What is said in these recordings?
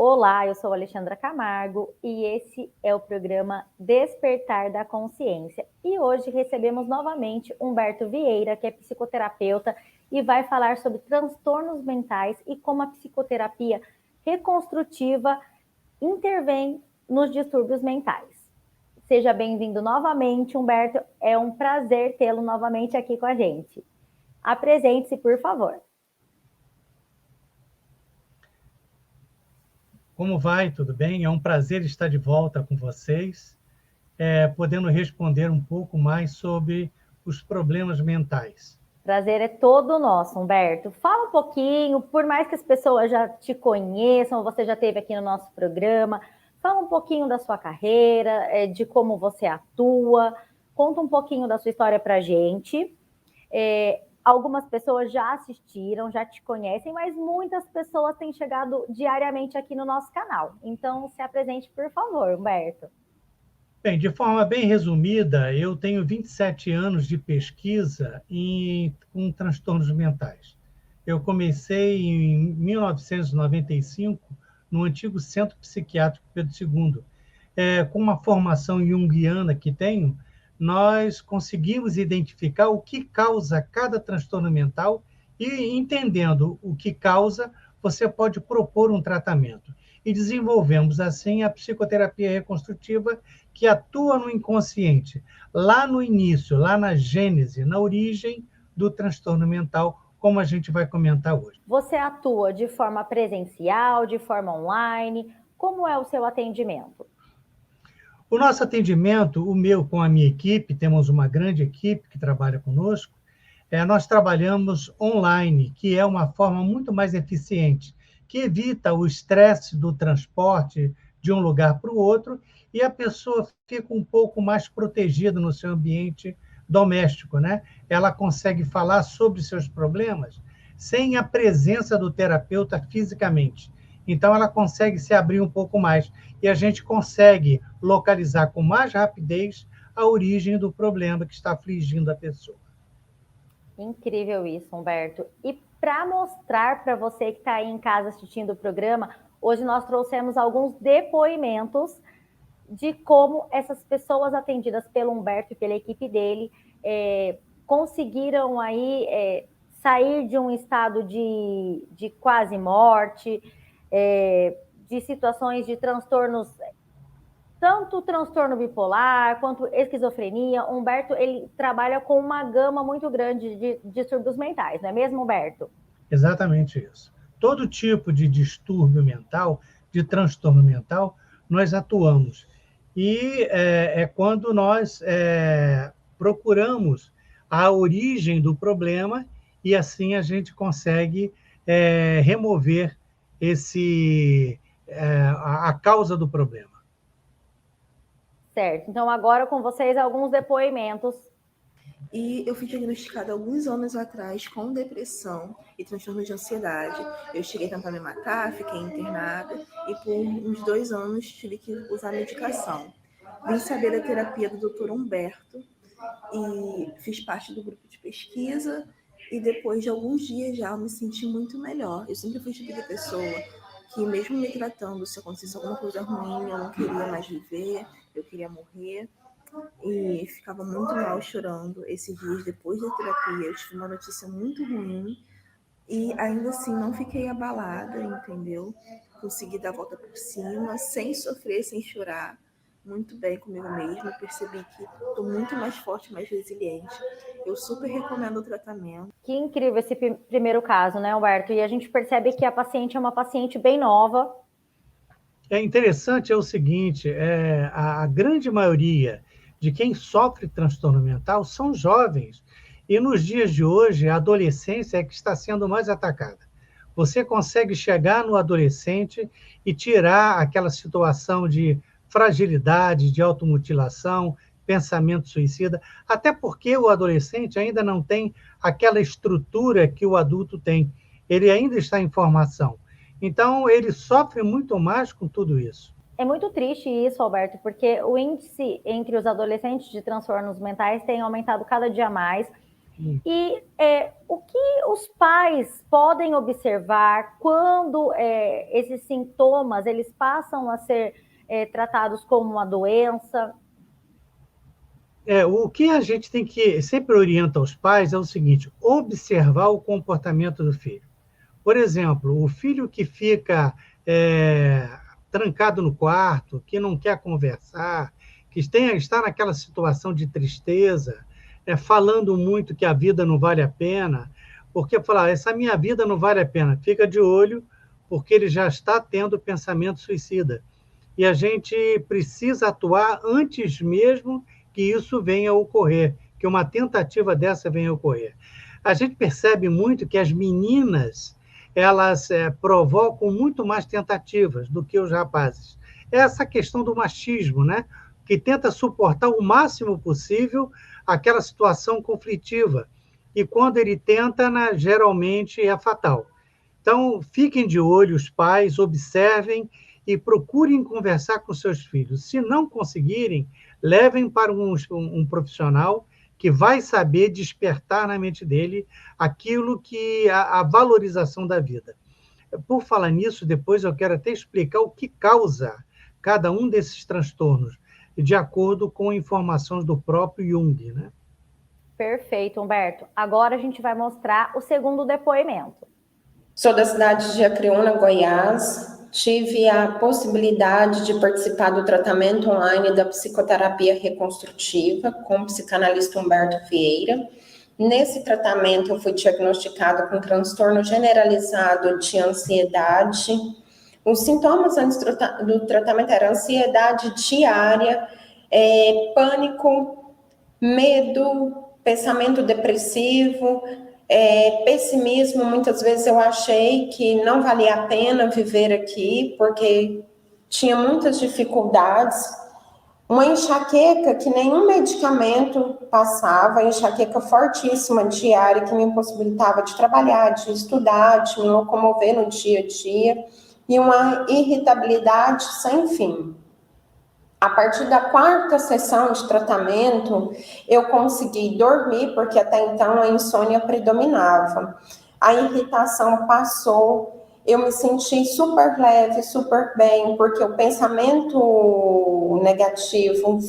Olá, eu sou Alexandra Camargo e esse é o programa Despertar da Consciência. E hoje recebemos novamente Humberto Vieira, que é psicoterapeuta e vai falar sobre transtornos mentais e como a psicoterapia reconstrutiva intervém nos distúrbios mentais. Seja bem-vindo novamente, Humberto. É um prazer tê-lo novamente aqui com a gente. Apresente-se, por favor. Como vai? Tudo bem? É um prazer estar de volta com vocês, podendo responder um pouco mais sobre os problemas mentais. Prazer é todo nosso, Humberto. Fala um pouquinho, por mais que as pessoas já te conheçam, você já esteve aqui no nosso programa, fala um pouquinho da sua carreira, de como você atua, conta um pouquinho da sua história para a gente. Algumas pessoas já assistiram, já te conhecem, mas muitas pessoas têm chegado diariamente aqui no nosso canal. Então, se apresente, por favor, Humberto. Bem, de forma bem resumida, eu tenho 27 anos de pesquisa com transtornos mentais. Eu comecei em 1995 no antigo Centro Psiquiátrico Pedro II. Com uma formação junguiana que tenho, nós conseguimos identificar o que causa cada transtorno mental e, entendendo o que causa, você pode propor um tratamento. E desenvolvemos, assim, a psicoterapia reconstrutiva, que atua no inconsciente, lá no início, lá na gênese, na origem do transtorno mental, como a gente vai comentar hoje. Você atua de forma presencial, de forma online? Como é o seu atendimento? O nosso atendimento, o meu com a minha equipe, temos uma grande equipe que trabalha conosco, nós trabalhamos online, que é uma forma muito mais eficiente, que evita o estresse do transporte de um lugar para o outro e a pessoa fica um pouco mais protegida no seu ambiente doméstico, né? Ela consegue falar sobre seus problemas sem a presença do terapeuta fisicamente. Então, ela consegue se abrir um pouco mais e a gente consegue localizar com mais rapidez a origem do problema que está afligindo a pessoa. Incrível isso, Humberto. E para mostrar para você que está aí em casa assistindo o programa, hoje nós trouxemos alguns depoimentos de como essas pessoas atendidas pelo Humberto e pela equipe dele conseguiram aí sair de um estado de quase morte, de situações de transtornos, tanto transtorno bipolar quanto esquizofrenia. Humberto, ele trabalha com uma gama muito grande de distúrbios mentais, não é mesmo, Humberto? Exatamente isso. Todo tipo de distúrbio mental, de transtorno mental, nós atuamos. E quando nós procuramos a origem do problema e assim a gente consegue remover a causa do problema. Certo. Então, agora com vocês, alguns depoimentos. E eu fui diagnosticada alguns anos atrás com depressão e transtorno de ansiedade. Eu cheguei a tentar me matar, fiquei internada e por uns 2 anos tive que usar medicação. Vim saber da terapia do Dr. Humberto e fiz parte do grupo de pesquisa e depois de alguns dias já eu me senti muito melhor. Eu sempre fui tipo de pessoa que mesmo me tratando, se acontecesse alguma coisa ruim, eu não queria mais viver, eu queria morrer. E ficava muito mal chorando. Esses dias depois da terapia, eu tive uma notícia muito ruim e ainda assim não fiquei abalada, entendeu? Consegui dar a volta por cima, sem sofrer, sem chorar, muito bem comigo mesma. Percebi que estou muito mais forte, mais resiliente. Eu super recomendo o tratamento. Que incrível esse primeiro caso, né, Humberto? E a gente percebe que a paciente é uma paciente bem nova. É interessante o seguinte, a grande maioria de quem sofre transtorno mental são jovens. E nos dias de hoje, a adolescência é que está sendo mais atacada. Você consegue chegar no adolescente e tirar aquela situação de fragilidade, de automutilação, pensamento suicida, até porque o adolescente ainda não tem aquela estrutura que o adulto tem. Ele ainda está em formação. Então, ele sofre muito mais com tudo isso. É muito triste isso, Alberto, porque o índice entre os adolescentes de transtornos mentais tem aumentado cada dia mais. E o que os pais podem observar quando esses sintomas eles passam a ser tratados como uma doença? O que a gente tem que sempre orienta aos pais é o seguinte: observar o comportamento do filho. Por exemplo, o filho que fica trancado no quarto, que não quer conversar, que está naquela situação de tristeza, falando muito que a vida não vale a pena, porque falar, essa minha vida não vale a pena, fica de olho, porque ele já está tendo pensamento suicida. E a gente precisa atuar antes mesmo que isso venha a ocorrer, que uma tentativa dessa venha a ocorrer. A gente percebe muito que as meninas elas provocam muito mais tentativas do que os rapazes. Essa questão do machismo, né? Que tenta suportar o máximo possível aquela situação conflitiva. E quando ele tenta, geralmente é fatal. Então, fiquem de olho, os pais, observem e procurem conversar com seus filhos. Se não conseguirem, levem para um profissional que vai saber despertar na mente dele aquilo que a valorização da vida. Por falar nisso, depois eu quero até explicar o que causa cada um desses transtornos, de acordo com informações do próprio Jung, né? Perfeito, Humberto. Agora a gente vai mostrar o segundo depoimento. Sou da cidade de Acreúna, Goiás. Tive a possibilidade de participar do tratamento online da psicoterapia reconstrutiva com o psicanalista Humberto Vieira. Nesse tratamento, eu fui diagnosticada com transtorno generalizado de ansiedade. Os sintomas antes do tratamento eram ansiedade diária, pânico, medo, pensamento depressivo, pessimismo. Muitas vezes eu achei que não valia a pena viver aqui, porque tinha muitas dificuldades. Uma enxaqueca que nenhum medicamento passava, enxaqueca fortíssima diária, que me impossibilitava de trabalhar, de estudar, de me locomover no dia a dia, e uma irritabilidade sem fim. A partir da 4ª sessão de tratamento, eu consegui dormir, porque até então a insônia predominava. A irritação passou, eu me senti super leve, super bem, porque o pensamento negativo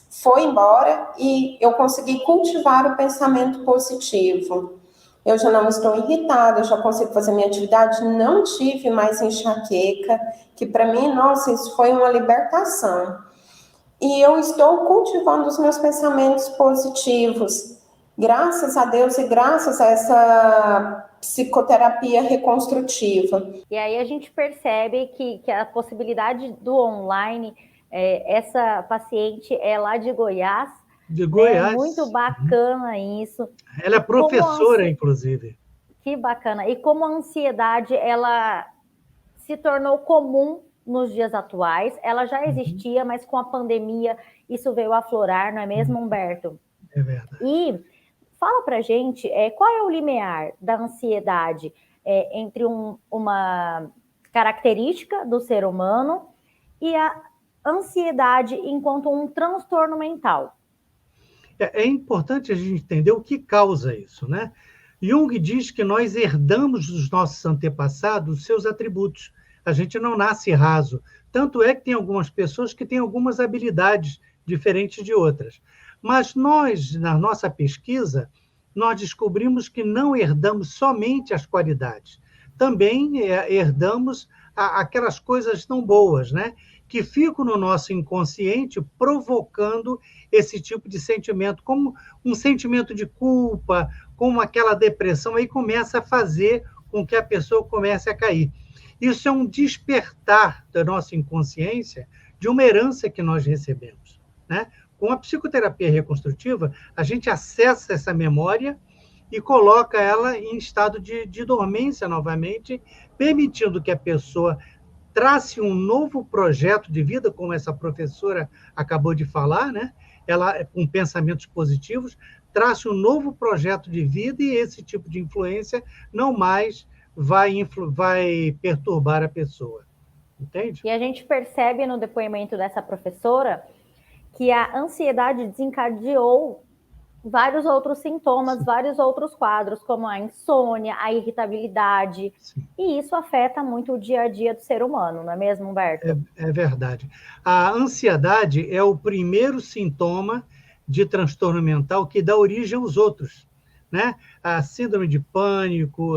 foi embora e eu consegui cultivar o pensamento positivo. Eu já não estou irritada, eu já consigo fazer minha atividade, não tive mais enxaqueca, que para mim, nossa, isso foi uma libertação. E eu estou cultivando os meus pensamentos positivos, graças a Deus e graças a essa psicoterapia reconstrutiva. E aí a gente percebe que a possibilidade do online, essa paciente é lá de Goiás. De Goiás. Muito bacana isso. Ela é professora, inclusive. Que bacana. E como a ansiedade, ela se tornou comum nos dias atuais, ela já existia, mas com a pandemia isso veio aflorar, não é mesmo, Humberto? É verdade. E fala pra gente, qual é o limiar da ansiedade entre uma característica do ser humano e a ansiedade enquanto um transtorno mental? É importante a gente entender o que causa isso, né? Jung diz que nós herdamos dos nossos antepassados os seus atributos. A gente não nasce raso. Tanto é que tem algumas pessoas que têm algumas habilidades diferentes de outras. Mas nós, na nossa pesquisa, nós descobrimos que não herdamos somente as qualidades. Também herdamos aquelas coisas não boas, né? Que ficam no nosso inconsciente provocando esse tipo de sentimento, como um sentimento de culpa, como aquela depressão, aí começa a fazer com que a pessoa comece a cair. Isso é um despertar da nossa inconsciência de uma herança que nós recebemos, né? Com a psicoterapia reconstrutiva, a gente acessa essa memória e coloca ela em estado de dormência novamente, permitindo que a pessoa trace um novo projeto de vida, como essa professora acabou de falar, né? Ela, com pensamentos positivos, trace um novo projeto de vida e esse tipo de influência não mais vai perturbar a pessoa. Entende? E a gente percebe no depoimento dessa professora que a ansiedade desencadeou vários outros sintomas, vários outros quadros, como a insônia, a irritabilidade. Sim. E isso afeta muito o dia a dia do ser humano, não é mesmo, Humberto? É verdade. A ansiedade é o primeiro sintoma de transtorno mental que dá origem aos outros, né? A síndrome de pânico,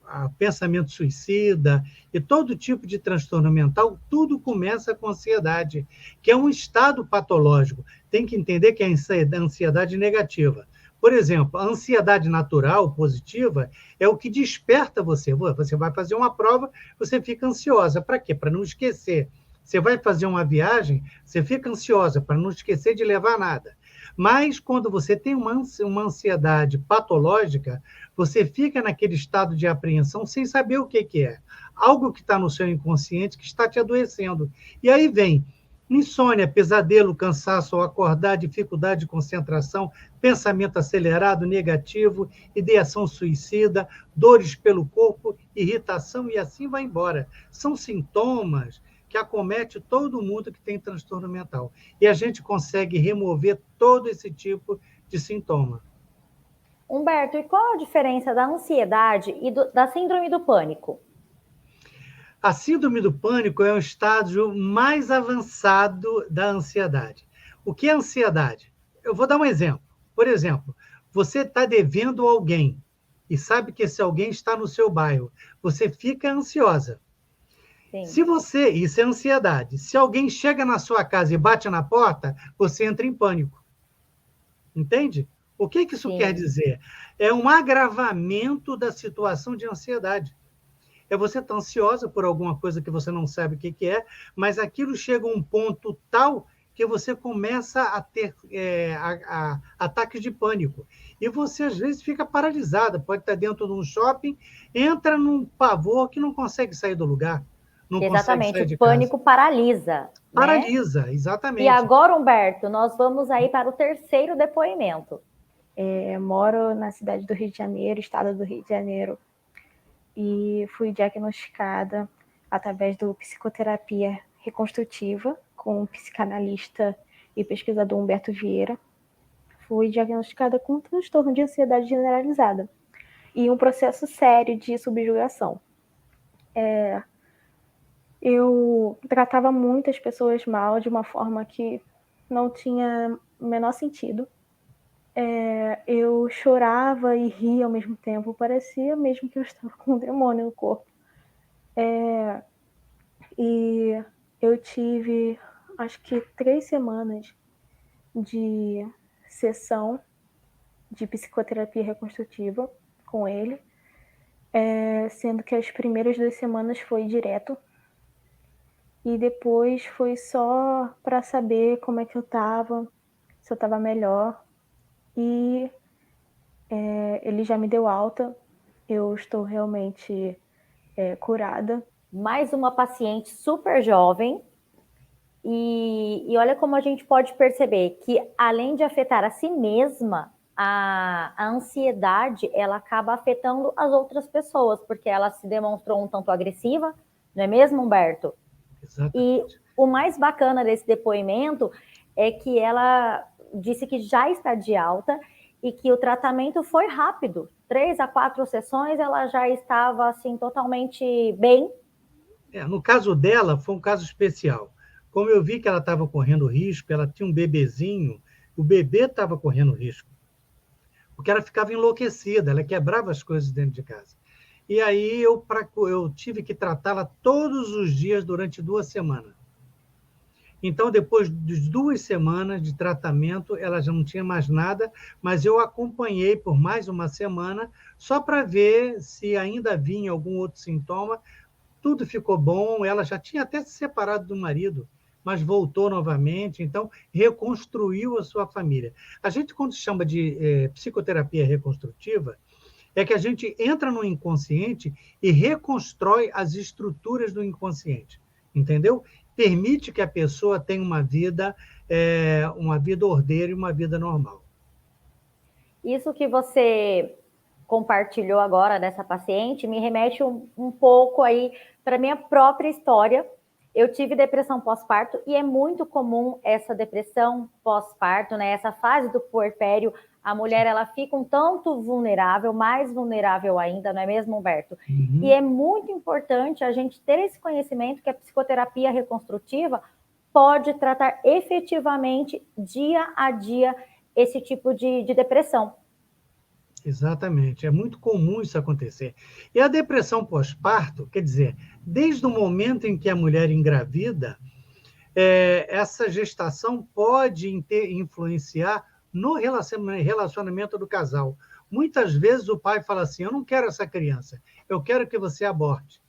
a pensamento suicida e todo tipo de transtorno mental, tudo começa com ansiedade, que é um estado patológico. Tem que entender que é a ansiedade negativa. Por exemplo, a ansiedade natural, positiva, é o que desperta você. Você vai fazer uma prova, você fica ansiosa. Para quê? Para não esquecer. Você vai fazer uma viagem, você fica ansiosa para não esquecer de levar nada. Mas quando você tem uma ansiedade patológica, você fica naquele estado de apreensão sem saber o que é. Algo que está no seu inconsciente que está te adoecendo. E aí vem insônia, pesadelo, cansaço ao acordar, dificuldade de concentração, pensamento acelerado, negativo, ideação suicida, dores pelo corpo, irritação e assim vai embora. São sintomas que acomete todo mundo que tem transtorno mental. E a gente consegue remover todo esse tipo de sintoma. Humberto, e qual a diferença da ansiedade e da síndrome do pânico? A síndrome do pânico é um estágio mais avançado da ansiedade. O que é ansiedade? Eu vou dar um exemplo. Por exemplo, você está devendo a alguém e sabe que esse alguém está no seu bairro. Você fica ansiosa. Sim. Isso é ansiedade. Se alguém chega na sua casa e bate na porta, você entra em pânico. Entende? O que isso Sim. quer dizer? É um agravamento da situação de ansiedade. É você estar ansiosa por alguma coisa que você não sabe o que é, mas aquilo chega a um ponto tal que você começa a ter ataques de pânico. E você, às vezes, fica paralisada. Pode estar dentro de um shopping, entra num pavor que não consegue sair do lugar. Não Exatamente, o pânico paralisa. Paralisa, né? Exatamente. E agora, Humberto, nós vamos aí para o terceiro depoimento. Moro na cidade do Rio de Janeiro, estado do Rio de Janeiro, e fui diagnosticada através do psicoterapia reconstrutiva com o psicanalista e pesquisador Humberto Vieira. Fui diagnosticada com um transtorno de ansiedade generalizada e um processo sério de subjugação. Eu tratava muitas pessoas mal de uma forma que não tinha o menor sentido. Eu chorava e ria ao mesmo tempo, parecia mesmo que eu estava com um demônio no corpo. E eu tive, acho que 3 semanas de sessão de psicoterapia reconstrutiva com ele, sendo que as primeiras 2 semanas foi direto, e depois foi só para saber como é que eu estava, se eu estava melhor, e ele já me deu alta, eu estou realmente curada. Mais uma paciente super jovem, e olha como a gente pode perceber que, além de afetar a si mesma, a ansiedade, ela acaba afetando as outras pessoas, porque ela se demonstrou um tanto agressiva, não é mesmo, Humberto? Exatamente. E o mais bacana desse depoimento é que ela disse que já está de alta e que o tratamento foi rápido. 3 a 4 sessões, ela já estava assim, totalmente bem. No caso dela, foi um caso especial. Como eu vi que ela estava correndo risco, ela tinha um bebezinho, o bebê estava correndo risco, porque ela ficava enlouquecida, ela quebrava as coisas dentro de casa. E aí eu tive que tratá-la todos os dias durante 2 semanas. Então, depois de 2 semanas de tratamento, ela já não tinha mais nada, mas eu acompanhei por mais 1 semana, só para ver se ainda vinha algum outro sintoma. Tudo ficou bom, ela já tinha até se separado do marido, mas voltou novamente, então reconstruiu a sua família. A gente, quando chama de psicoterapia reconstrutiva, é que a gente entra no inconsciente e reconstrói as estruturas do inconsciente, entendeu? Permite que a pessoa tenha uma vida ordeira e uma vida normal. Isso que você compartilhou agora dessa paciente me remete um pouco aí para minha própria história. Eu tive depressão pós-parto e é muito comum essa depressão pós-parto, né? Essa fase do puerpério, a mulher ela fica um tanto vulnerável, mais vulnerável ainda, não é mesmo, Humberto? Uhum. E é muito importante a gente ter esse conhecimento que a psicoterapia reconstrutiva pode tratar efetivamente, dia a dia, esse tipo de depressão. Exatamente, é muito comum isso acontecer. E a depressão pós-parto, quer dizer, desde o momento em que a mulher engravida, essa gestação pode influenciar no relacionamento do casal. Muitas vezes o pai fala assim: eu não quero essa criança, eu quero que você aborte.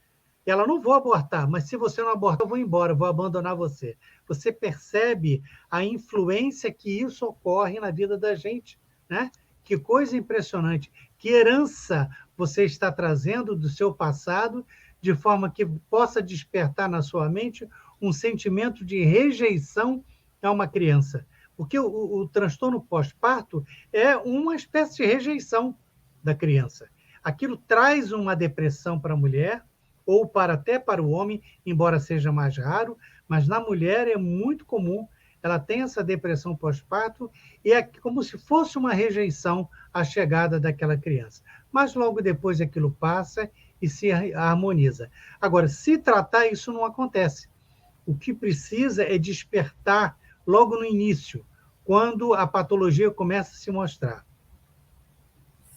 E ela: não vou abortar, mas se você não abortar, eu vou embora, eu vou abandonar você. Você percebe a influência que isso ocorre na vida da gente, né? Que coisa impressionante, que herança você está trazendo do seu passado, de forma que possa despertar na sua mente um sentimento de rejeição a uma criança. Porque o transtorno pós-parto é uma espécie de rejeição da criança. Aquilo traz uma depressão para a mulher, ou até para o homem, embora seja mais raro, mas na mulher é muito comum. Ela tem essa depressão pós-parto e é como se fosse uma rejeição à chegada daquela criança. Mas logo depois aquilo passa e se harmoniza. Agora, se tratar, isso não acontece. O que precisa é despertar logo no início, quando a patologia começa a se mostrar.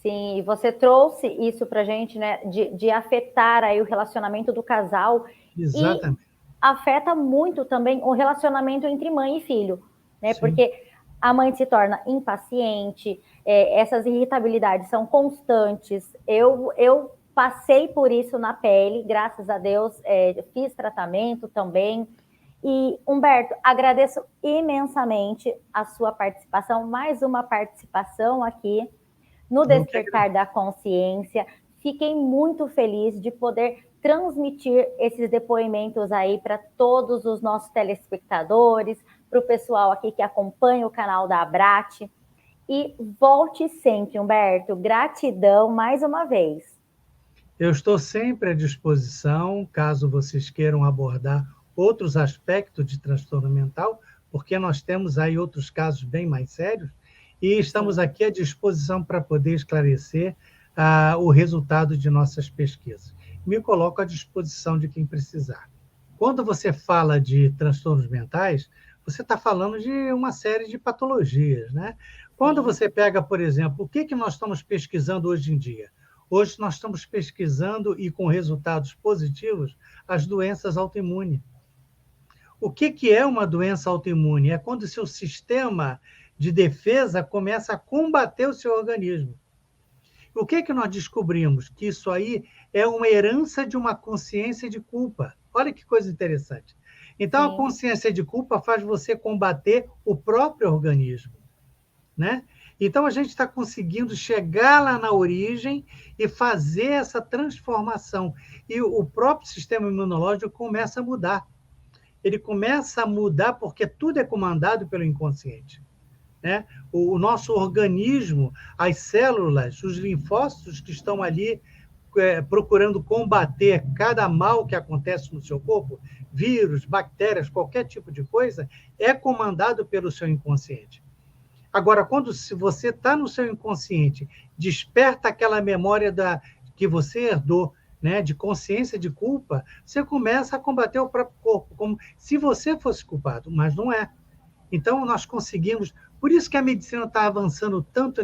Sim, e você trouxe isso para a gente, né, de afetar aí o relacionamento do casal. Exatamente. E afeta muito também o relacionamento entre mãe e filho, né? Sim. Porque a mãe se torna impaciente, essas irritabilidades são constantes. Eu passei por isso na pele, graças a Deus, fiz tratamento também. E, Humberto, agradeço imensamente a sua participação, mais uma participação aqui no Despertar da Consciência. Fiquei muito feliz de poder transmitir esses depoimentos aí para todos os nossos telespectadores, para o pessoal aqui que acompanha o canal da Abrat. E volte sempre, Humberto. Gratidão mais uma vez. Eu estou sempre à disposição, caso vocês queiram abordar outros aspectos de transtorno mental, porque nós temos aí outros casos bem mais sérios, e estamos aqui à disposição para poder esclarecer o resultado de nossas pesquisas. Me coloco à disposição de quem precisar. Quando você fala de transtornos mentais, você está falando de uma série de patologias, né? Quando você pega, por exemplo, o que nós estamos pesquisando hoje em dia? Hoje nós estamos pesquisando, e com resultados positivos, as doenças autoimunes. O que é uma doença autoimune? É quando o seu sistema de defesa começa a combater o seu organismo. O que nós descobrimos? Que isso aí é uma herança de uma consciência de culpa. Olha que coisa interessante. Então, a consciência de culpa faz você combater o próprio organismo, né? Então, a gente está conseguindo chegar lá na origem e fazer essa transformação. E o próprio sistema imunológico começa a mudar. Ele começa a mudar porque tudo é comandado pelo inconsciente, né? O nosso organismo, as células, os linfócitos que estão ali procurando combater cada mal que acontece no seu corpo, vírus, bactérias, qualquer tipo de coisa, é comandado pelo seu inconsciente. Agora, se você está no seu inconsciente, desperta aquela memória que você herdou, né, de consciência de culpa, você começa a combater o próprio corpo, como se você fosse culpado, mas não é. Então, nós conseguimos... Por isso que a medicina está avançando tanto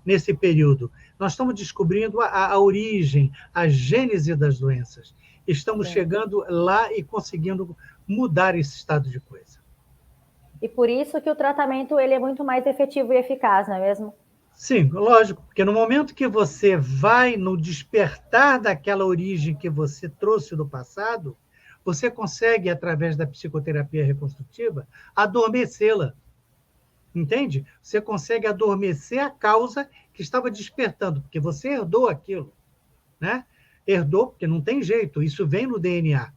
nesse período. Nós estamos descobrindo a origem, a gênese das doenças. Estamos chegando lá e conseguindo mudar esse estado de coisa. E por isso que o tratamento ele é muito mais efetivo e eficaz, não é mesmo? Sim, lógico, porque no momento que você vai no despertar daquela origem que você trouxe do passado, você consegue, através da psicoterapia reconstrutiva, adormecê-la. Entende? Você consegue adormecer a causa que estava despertando, porque você herdou aquilo, né? Herdou, porque não tem jeito, isso vem no DNA.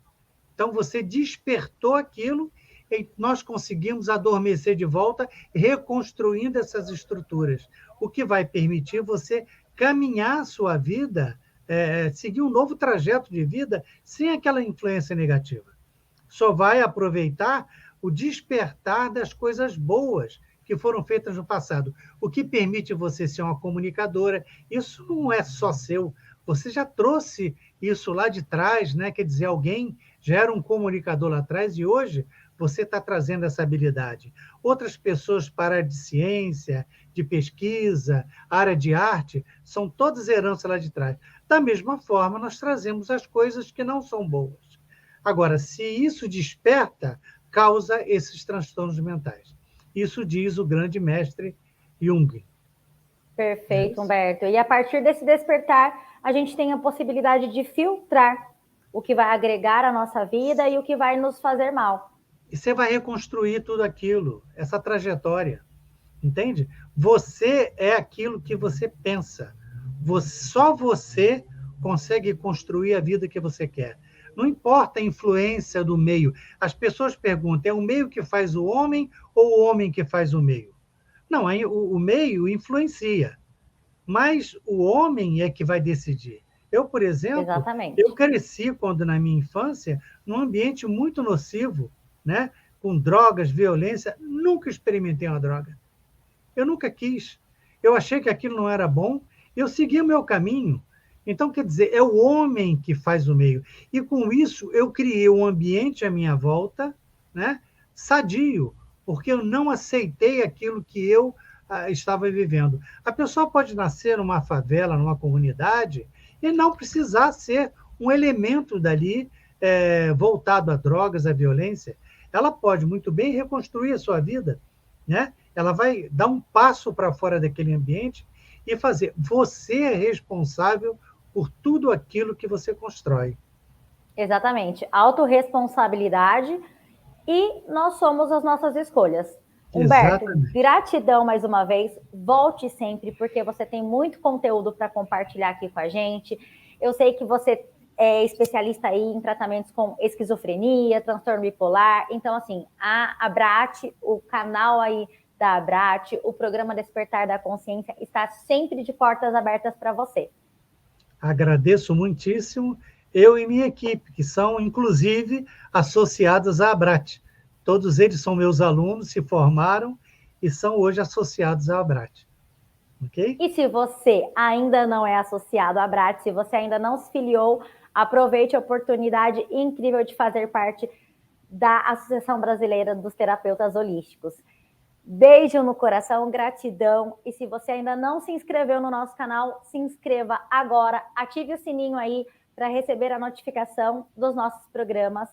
Então, você despertou aquilo e nós conseguimos adormecer de volta, reconstruindo essas estruturas, o que vai permitir você caminhar a sua vida, seguir um novo trajeto de vida sem aquela influência negativa. só vai aproveitar o despertar das coisas boas que foram feitas no passado, o que permite você ser uma comunicadora. Isso não é só seu, você já trouxe isso lá de trás, né? Quer dizer, alguém já era um comunicador lá atrás e hoje você está trazendo essa habilidade. Outras pessoas para a área de ciência, de pesquisa, área de arte, são todas heranças lá de trás. Da mesma forma, nós trazemos as coisas que não são boas. Agora, se isso desperta, causa esses transtornos mentais. Isso diz o grande mestre Jung. Perfeito, Humberto. E a partir desse despertar, a gente tem a possibilidade de filtrar o que vai agregar à nossa vida e o que vai nos fazer mal. E você vai reconstruir tudo aquilo, essa trajetória. Entende? Você é aquilo que você pensa. Só você consegue construir a vida que você quer. Não importa a influência do meio. As pessoas perguntam, é o meio que faz o homem ou o homem que faz o meio? Não, o meio influencia, mas o homem é que vai decidir. Eu, por exemplo, Exatamente. eu cresci, quando na minha infância, num ambiente muito nocivo, né? Com drogas, violência. Nunca experimentei uma droga. Eu nunca quis. Eu achei que aquilo não era bom, eu segui o meu caminho. Então, quer dizer, é o homem que faz o meio. E com isso, eu criei um ambiente à minha volta, né, sadio, porque eu não aceitei aquilo que eu estava vivendo. A pessoa pode nascer numa favela, numa comunidade, e não precisar ser um elemento dali voltado a drogas, a violência. Ela pode muito bem reconstruir a sua vida, né? Ela vai dar um passo para fora daquele ambiente e fazer. Você é responsável por tudo aquilo que você constrói. Exatamente. Autorresponsabilidade e nós somos as nossas escolhas. Humberto, Exatamente. gratidão mais uma vez. Volte sempre, porque você tem muito conteúdo para compartilhar aqui com a gente. Eu sei que você é especialista aí em tratamentos com esquizofrenia, transtorno bipolar. Então, assim, a Abrat, o canal aí da Abrat, o programa Despertar da Consciência está sempre de portas abertas para você. Agradeço muitíssimo, eu e minha equipe, que são, inclusive, associadas à Abrat. Todos eles são meus alunos, se formaram e são hoje associados à Abrat. Okay? E se você ainda não é associado à Abrat, se você ainda não se filiou, aproveite a oportunidade incrível de fazer parte da Associação Brasileira dos Terapeutas Holísticos. Beijo no coração, gratidão. E se você ainda não se inscreveu no nosso canal, se inscreva agora, ative o sininho aí para receber a notificação dos nossos programas.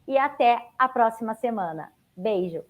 E até a próxima semana. Beijo!